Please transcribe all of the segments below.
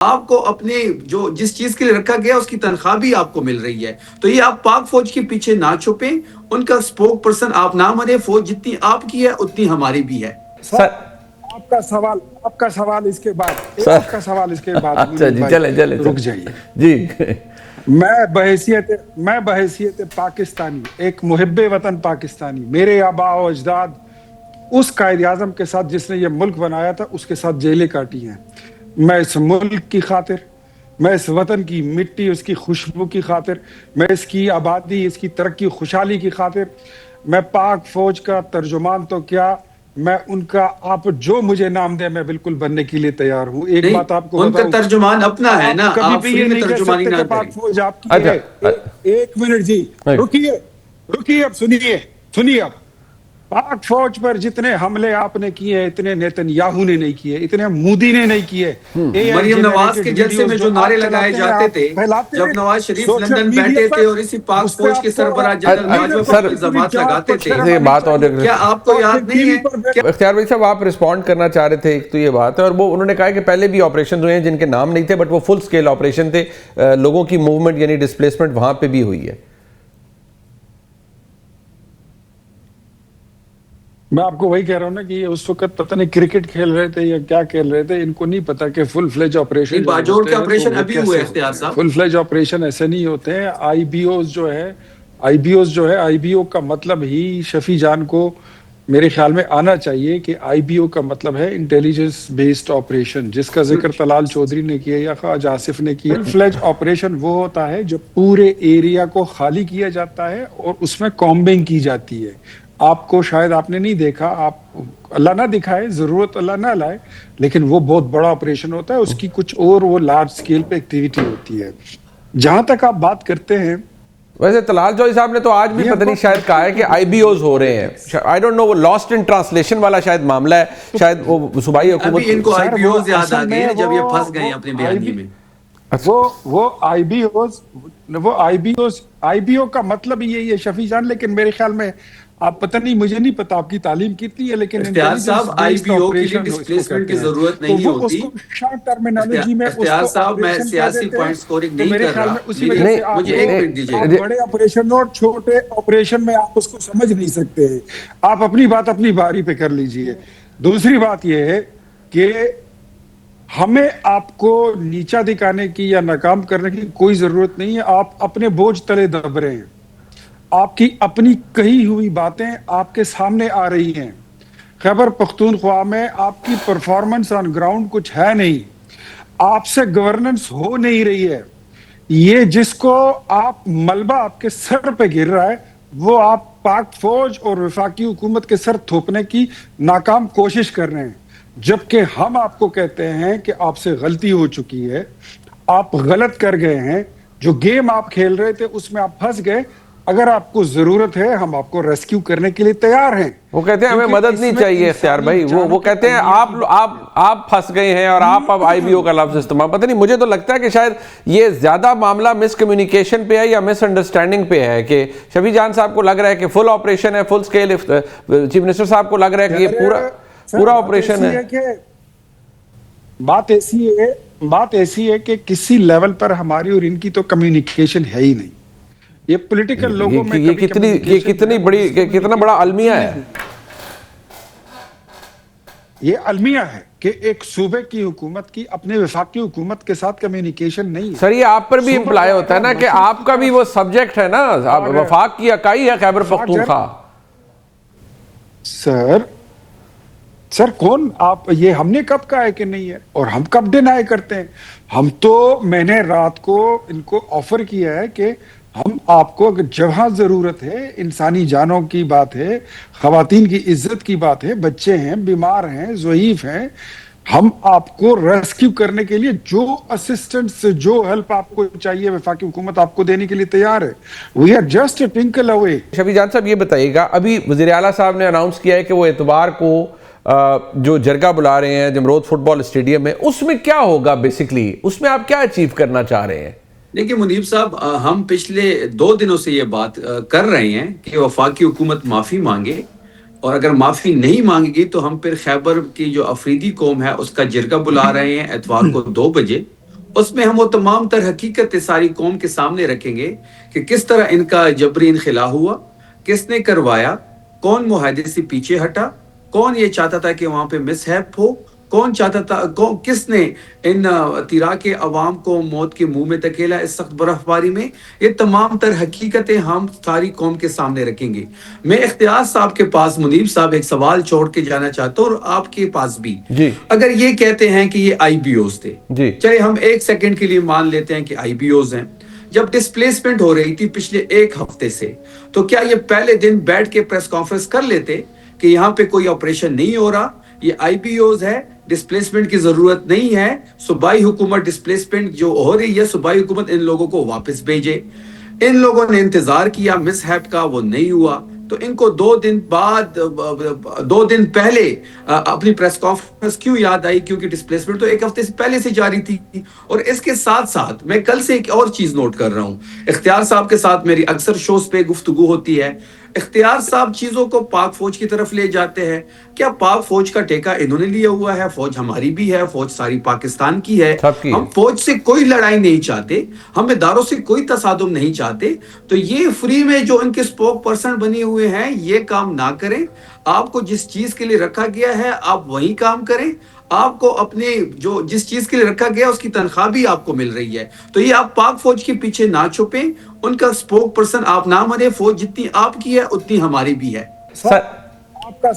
آپ کو اپنے جو جس چیز کے لیے رکھا گیا اس کی تنخواہ بھی آپ کو مل رہی ہے. تو یہ آپ پاک فوج کے پیچھے نہ چھپیں, ان کا اسپوک پرسن آپ نہ بنیں. فوج جتنی آپ کی ہے اتنی ہماری بھی ہے. سر آپ کا سوال اس کے بعد آپ کا سوال اس کے بعد اچھا جی, چلے رک جائیے جی. میں بحیثیت پاکستانی, ایک محب وطن پاکستانی, میرے آباء و اجداد اس قائد اعظم کے ساتھ جس نے یہ ملک بنایا تھا اس کے ساتھ جیلیں کاٹی ہیں. میں اس ملک کی خاطر, میں اس وطن کی مٹی, اس کی خوشبو کی خاطر, میں اس کی آبادی, اس کی ترقی خوشحالی کی خاطر, میں پاک فوج کا ترجمان تو کیا, میں ان کا, آپ جو مجھے نام دیں میں بالکل بننے کے لیے تیار ہوں. ایک بات آپ کو ان کا بتاؤں, ترجمان اپنا ہے نا, کبھی آپ بھی فری یہ میں نہیں کہہ ترجمانی سکتے نہ کہ کریں. پاک فوج آپ کی ہے. ایک منٹ جی, رکیے اب سنیے اب. پاک فوج پر جتنے حملے آپ نے کیے اتنے نیتن یاہو نے نہیں کیے, اتنے مودی نے نہیں کیے. مریم نواز کے جلسے میں جو نارے لگائے جاتے تھے جب نواز شریف لندن بیٹھے تھے اور اسی پاک فوج کے سربراہ جنرل باجوہ پر الزامات لگاتے تھے, یہ بات اور کیا آپ کو یاد نہیں ہے؟ اختیار بھائی صاحب آپ رسپونڈ کرنا چاہ رہے تھے, ایک تو یہ بات ہے, اور وہ انہوں نے کہا کہ پہلے بھی آپریشن ہوئے ہیں جن کے نام نہیں تھے بٹ وہ فل سکیل آپریشن تھے, لوگوں کی موومنٹ یعنی ڈسپلیسمنٹ وہاں پہ بھی ہوئی ہے. میں آپ کو وہی کہہ رہا ہوں نا کہ یہ اس وقت پتہ نہیں کرکٹ کھیل رہے تھے یا کیا کھیل رہے تھے, ان کو نہیں پتا کہ فل فلیج آپریشن باجوڑ کے آپریشن ابھی ہوئے اختیار صاحب. فل فلیج آپریشن ایسے نہیں ہوتے ہیں. آئی بی اوز جو ہے آئی بی او کا مطلب ہی شفیع جان کو میرے خیال میں آنا چاہیے کہ آئی بی او کا مطلب ہے انٹیلیجنس بیسڈ آپریشن, جس کا ذکر طلال چودھری نے کیا یا خواجہ آصف نے کیا. فل فلیج آپریشن وہ ہوتا ہے جو پورے ایریا کو خالی کیا جاتا ہے اور اس میں کامبنگ کی جاتی ہے. آپ کو شاید آپ نے نہیں دیکھا, آپ اللہ نہ دکھائے, ضرورت اللہ نہ لائے, لیکن وہ بہت بڑا آپریشن ہوتا ہے, اس کی کچھ اور وہ لارج سکیل پہ ایکٹیویٹی ہوتی ہے. جہاں تک آپ بات کرتے ہیں, ویسے طلال جوہری صاحب نے تو آج بھی پتہ نہیں شاید کہا ہے کہ آئی بی اوز ہو رہے ہیں. آئی ڈونٹ نو, وہ لاسٹ ان ٹرانسلیشن والا شاید معاملہ ہے, شاید وہ صوبائی حکومت. ابھی ان کو آئی بی اوز یاد آ گئے جب یہ پھنس گئے اپنے بیانی میں. وہ آئی بی او کا مطلب یہی ہے شفیع جان. لیکن میرے خیال میں آپ پتہ نہیں, مجھے نہیں پتا آپ کی تعلیم کتنی ہے, لیکن اختیار صاحب آئی بی او کے لیے ڈسپلیسمنٹ کی ضرورت نہیں ہوتی. شارٹ ٹرمینالوجی میں اختیار صاحب میں سیاسی پوائنٹ سکورنگ نہیں کر رہا, مجھے ایک منٹ دیجیے. بڑے آپریشن اور چھوٹے آپریشن میں آپ اس کو سمجھ نہیں سکتے. آپ اپنی بات اپنی باری پہ کر لیجئے. دوسری بات یہ ہے کہ ہمیں آپ کو نیچا دکھانے کی یا ناکام کرنے کی کوئی ضرورت نہیں ہے. آپ اپنے بوجھ تلے دب رہے ہیں, آپ کی اپنی کہی ہوئی باتیں آپ کے سامنے آ رہی ہیں. خیبر پختونخوا میں آپ کی پرفارمنس آن گراؤنڈ کچھ ہے نہیں, آپ سے گورننس ہو نہیں رہی ہے. یہ جس کو آپ ملبہ آپ کے سر پہ گر رہا ہے وہ آپ پاک فوج اور وفاقی حکومت کے سر تھوپنے کی ناکام کوشش کر رہے ہیں. جبکہ ہم آپ کو کہتے ہیں کہ آپ سے غلطی ہو چکی ہے, آپ غلط کر گئے ہیں, جو گیم آپ کھیل رہے تھے اس میں آپ پھنس گئے. اگر آپ کو ضرورت ہے ہم آپ کو ریسکیو کرنے کے لیے تیار ہیں. وہ کہتے ہیں ہمیں مدد نہیں چاہیے اختیار بھائی, وہ کہتے ہیں آپ پھنس گئے ہیں اور آپ اب آئی بی او کا لفظ استعمال. پتہ نہیں, مجھے تو لگتا ہے کہ شاید یہ زیادہ معاملہ مس کمیونیکیشن پہ ہے یا مس انڈرسٹینڈنگ پہ ہے, کہ شفیع جان صاحب کو لگ رہا ہے کہ فل آپریشن ہے, فل سکیل, چیف منسٹر صاحب کو لگ رہا ہے کہ یہ پورا آپریشن ہے. بات ایسی ہے کہ کسی لیول پر ہماری اور ان کی تو کمیونیکیشن ہے ہی نہیں. یہ پولیٹیکل لوگوں میں کتنا بڑا المیہ ہے. یہ المیہ ہے کہ ایک صوبے کی حکومت کی اپنے وفاقی حکومت کے ساتھ کمیونیکیشن نہیں ہے. سر یہ آپ پر بھی امپلائی ہوتا ہے نا کہ آپ کا بھی وہ سبجیکٹ ہے نا, وفاق کی اکائی ہے خیبر پختونخوا. سر کون آپ, یہ ہم نے کب کہا ہے کہ نہیں ہے, اور ہم کب ڈینائی کرتے ہیں. میں نے رات کو ان کو آفر کیا ہے کہ ہم آپ کو اگر جہاں ضرورت ہے, انسانی جانوں کی بات ہے, خواتین کی عزت کی بات ہے, بچے ہیں, بیمار ہیں, ضعیف ہیں, ہم آپ کو ریسکیو کرنے کے لیے جو اسسٹنس, جو ہیلپ آپ کو چاہیے وفاقی حکومت آپ کو دینے کے لیے تیار ہے. We are just a twinkle away. Shafi Jan صاحب یہ بتائیے گا, ابھی وزیر اعلیٰ صاحب نے اناؤنس کیا ہے کہ وہ اتوار کو جو جرگہ بلا رہے ہیں جمرود فٹ بال اسٹیڈیم میں, اس میں کیا ہوگا بیسکلی, اس میں آپ کیا اچیو کرنا چاہ رہے ہیں؟ دیکھیں منیب صاحب, ہم پچھلے 2 دنوں سے یہ بات کر رہے ہیں کہ وفاقی حکومت معافی مانگے, اور اگر معافی نہیں مانگے گی تو ہم پھر خیبر کی جو افریدی قوم ہے اس کا جرگہ بلا رہے ہیں اتوار کو 2 بجے, اس میں ہم وہ تمام تر حقیقت ساری قوم کے سامنے رکھیں گے کہ کس طرح ان کا جبری انخلا ہوا، کس نے کروایا، کون معاہدے سے پیچھے ہٹا، کون یہ چاہتا تھا کہ وہاں پہ مس ہیپ ہو، کون چاہتا تھا، کس نے ان تیرا کے عوام کو موت کے منہ میں دھکیلا اس سخت برف باری میں. یہ تمام تر حقیقتیں ہم ساری قوم کے سامنے رکھیں گے. میں اختیار صاحب کے پاس، منیب صاحب، ایک سوال چھوڑ کے جانا چاہتا ہوں، اور آپ کے پاس بھی. جی اگر یہ کہتے ہیں کہ یہ آئی بی اوز تھے، جی چلے ہم ایک سیکنڈ کے لیے مان لیتے ہیں کہ آئی بی اوز ہیں. جب ڈسپلیسمنٹ ہو رہی تھی پچھلے ایک ہفتے سے، تو کیا یہ پہلے دن بیٹھ کے پریس کانفرنس کر لیتے کہ یہاں پہ کوئی آپریشن نہیں ہو رہا، یہ آئی بی اوز ہے، ڈسپلیسمنٹ کی ضرورت نہیں ہے، صوبائی حکومت ڈسپلیسمنٹ جو ہو رہی ہے، صوبائی حکومت ان لوگوں کو واپس بھیجے. ان لوگوں نے انتظار کیا مس ہیپ کا، وہ نہیں ہوا، تو ان کو 2 دن پہلے اپنی پریس کانفرنس کیوں یاد آئی؟ کیونکہ ڈسپلیسمنٹ تو ایک ہفتے سے پہلے سے جاری تھی. اور اس کے ساتھ ساتھ میں کل سے ایک اور چیز نوٹ کر رہا ہوں. اختیار صاحب کے ساتھ میری اکثر شوز پہ گفتگو ہوتی ہے. اختیار صاحب چیزوں کو پاک فوج کی طرف لے جاتے ہیں. کیا پاک فوج کا ٹیکہ انہوں نے لیا ہوا ہے؟ فوج ہماری بھی ہے، فوج ساری پاکستان کی ہے. سب کی ہے. ہم فوج سے کوئی لڑائی نہیں چاہتے، ہم اداروں سے کوئی تصادم نہیں چاہتے. تو یہ فری میں جو ان کے اسپوک پرسن بنے ہوئے ہیں، یہ کام نہ کریں. آپ کو جس چیز کے لیے رکھا گیا ہے آپ وہی کام کریں. آپ کو اپنے جو جس چیز کے لیے رکھا گیا اس کی تنخواہ بھی آپ کو مل رہی ہے. تو یہ آپ پاک فوج کے پیچھے نہ چھپیں، ان کا اسپوک پرسن آپ نہ بنیں. فوج جتنی آپ کی ہے اتنی ہماری بھی ہے. سر آپ کا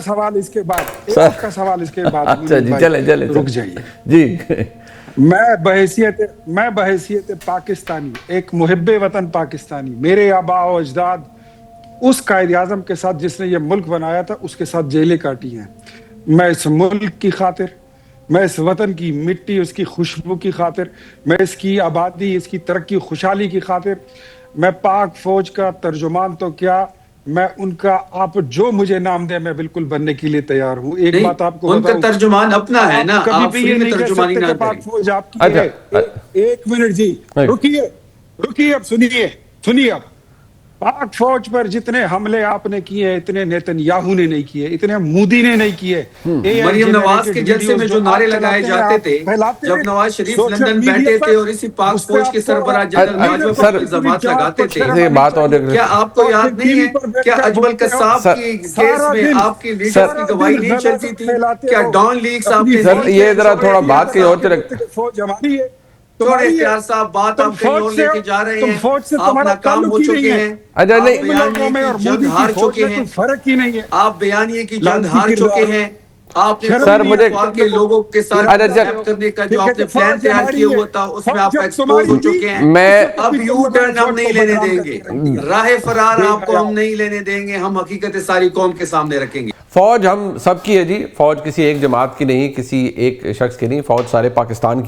سوال اس کے بعد آپ کا سوال اس کے بعد اچھا جی، چلے رک جائیے. جی میں بحیثیت پاکستانی، ایک محب وطن پاکستانی، میرے آباء و اجداد اس قائد اعظم کے ساتھ جس نے یہ ملک بنایا تھا اس کے ساتھ جیلیں کاٹی ہیں. میں اس ملک کی خاطر، میں اس وطن کی مٹی، اس کی خوشبو کی خاطر، میں اس کی آبادی، اس کی ترقی، خوشحالی کی خاطر، میں پاک فوج کا ترجمان تو کیا، میں ان کا، آپ جو مجھے نام دیں میں بالکل بننے کے لیے تیار ہوں. ایک بات آپ کو ان کا بتاؤں، ترجمان اپنا ہے نا، کبھی آپ بھی فری یہ میں نہیں کہہ ترجمانی سکتے نہ کہ پاک کریں. فوج آپ کی ہے. ایک منٹ جی، رکیے اب سنیے اب. پاک فوج پر جتنے حملے آپ نے کیے، اتنے نیتن یاہو نے نہیں کیے، اتنے مودی نے نہیں کیے. مریم نواز کے جلسے میں جو نعرے لگائے جاتے تھے جب نواز شریف لندن بیٹھے تھے اور اسی پاک فوج کے سربراہ جنرل باجوہ پر الزامات لگاتے تھے، بات اور کیا آپ کو یاد نہیں ہے؟ کیا اجمل قصاب کی کیس میں آپ کی لیڈرز کی گواہی نہیں چلتی تھی؟ کیا ڈان لیکس آپ نے سر یہ ذرا تھوڑا بات کہیں اور چلے. فوج ہماری ہے. چھوڑے اختیار صاحب، بات آپ کہیں اور لے کے جا رہے ہیں. فوج سے آپ ناکام ہو چکے ہیں. اچھا آپ نہیں، بیانیے کی جنگ ہار چکے ہیں. فرق ہی نہیں ہے. آپ بیانیے کی جنگ ہار چکے ہیں. آپ نے سر مجھے کے لوگوں کے ساتھ کرنے کا جو آپ نے پلان تیار کیا ہوا تھا اس میں آپ ایکسپوز ہو چکے ہیں. میں اب یو ٹرن ہم نہیں لینے دیں گے، راہ فرار آپ کو ہم نہیں لینے دیں گے. ہم حقیقت ساری قوم کے سامنے رکھیں گے. فوج ہم سب کی ہے جی. فوج کسی ایک جماعت کی نہیں، کسی ایک شخص کی نہیں. فوج سارے پاکستان کی